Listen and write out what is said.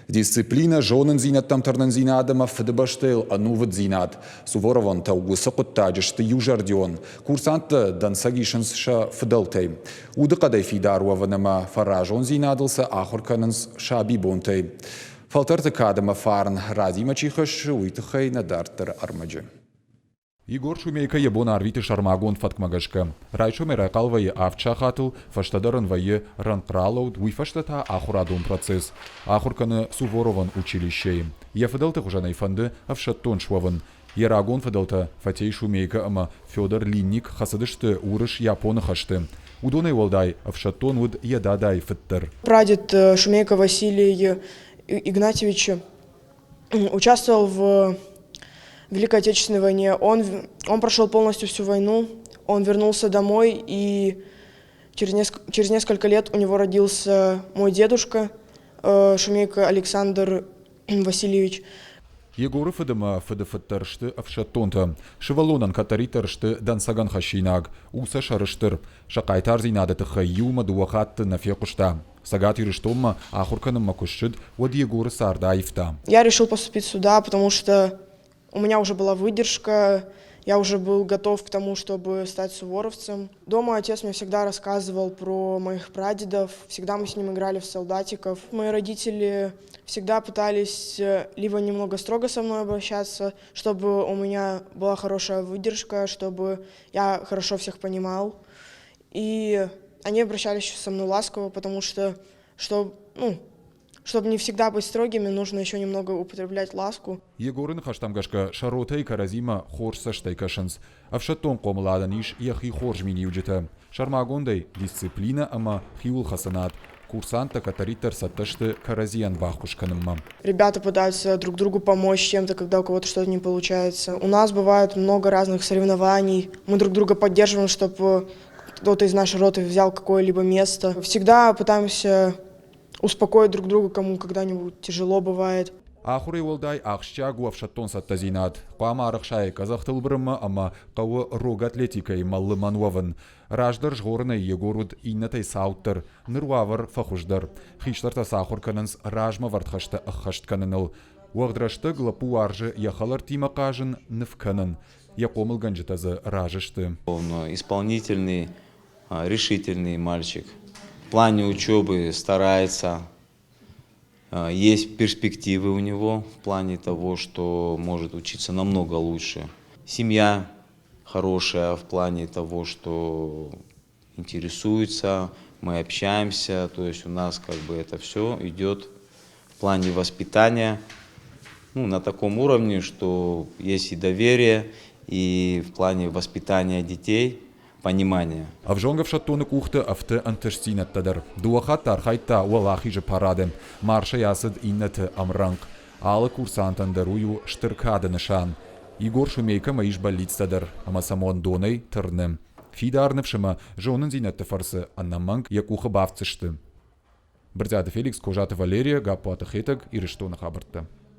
Дисциплина жонын зинаттам тарнын зинадыма фыдыбаштыл анувыд зинат. Суворован таугысы құттажышты южардион. Курсанты дансагишынша фыдалтей. Уды қадай фидаруаваныма фаражон зинадылса ахурканынс шаби бонтей. Фалтарты кадыма фарн радима чихыш уйтыхай надартыр армаджы. Егор Шумейка ебон арвиты шармагон фаткмагашка. Райчо меракалвае авчахату, фаштадаран вае ранкралауд, уйфаштата ахурадон процесс. Ахурканы Суворован училище. Ефадалты хужанай фанды авшаттон шваван. Ерагон фадалта Фатей Шумейка ама Федор Линник хасадышты урыш японы хашты. Удонай волдай авшаттон уд ядадай фыттыр. Прадед Шумейка Василий Игнатьевич участвовал в Великой Отечественной войне. Он прошел полностью всю войну, он вернулся домой, и через несколько лет у него родился мой дедушка, Шумейка Александр Васильевич. Егоры фыдыма фыдыфыттырышты авшаттонта. Шывалонан катаритырышты дансаган хашинаг. Уса шарыштыр. Шакайтар зинадыты хайюма дуахатты нафекушта. Сагат юриштомма ахурканым макушшид вот Егоры сардаевта. Я решил поступить сюда, потому что у меня уже была выдержка, я уже был готов к тому, чтобы стать суворовцем. Дома отец мне всегда рассказывал про моих прадедов, всегда мы с ним играли в солдатиков. Мои родители всегда пытались либо немного строго со мной обращаться, чтобы у меня была хорошая выдержка, чтобы я хорошо всех понимал. И они обращались со мной ласково, потому что, чтобы не всегда быть строгими, нужно еще немного употреблять ласку. Егорын хаштамгашка шаротай каразима хорсаштай кашынс. Авшаттон комладаниш яхи хоржмини уджита. Шармагондай дисциплина ама хиул хасанат. Курсанта катаритер сатташты каразиян вахушканымма. Ребята пытаются друг другу помочь чем-то, когда у кого-то что-то не получается. У нас бывает много разных соревнований. Мы друг друга поддерживаем, чтобы кто-то из нашей роты взял какое-либо место. Всегда пытаемся успокоить друг друга, кому когда-нибудь тяжело бывает. Ахуры волдай ахщагу авшаттон саттазинат. Қама арықшай казахтыл бірімі, ама қауы рог атлетикай маллы мануавын. Раждар жғорынай Егоруд иннатай сауттыр, нырвавыр фахуждар. Хиштарта сахурканынс ражма вартхашты ахаштканыныл. Уағдрашты глапу аржы яхалар тимақажын нывканын. Якомыл ганжитазы ражышты. Он исполнительный, решительный мальчик. В плане учебы старается, есть перспективы у него в плане того, что может учиться намного лучше. Семья хорошая в плане того, что интересуется, мы общаемся, то есть у нас как бы это все идет в плане воспитания на таком уровне, что есть и доверие, и в плане воспитания детей. Понимание. Авжонгов шаттоны кухты авты антышсинаттадыр. Дуахат тархайта уалахи же парадым. Марша ясыд иннаты амранг. Алы курсантандырую штыркады нышан. Егор Шумейка маиш баллицтадыр. Ама самон донай тырным. Фидарнывшыма жонын зинатты фарсы аннаманг якухы бавцышты. Бірдяды Феликс, Кожаты Валерия, Гапуаты Хетаг и Рештоны хабыртты.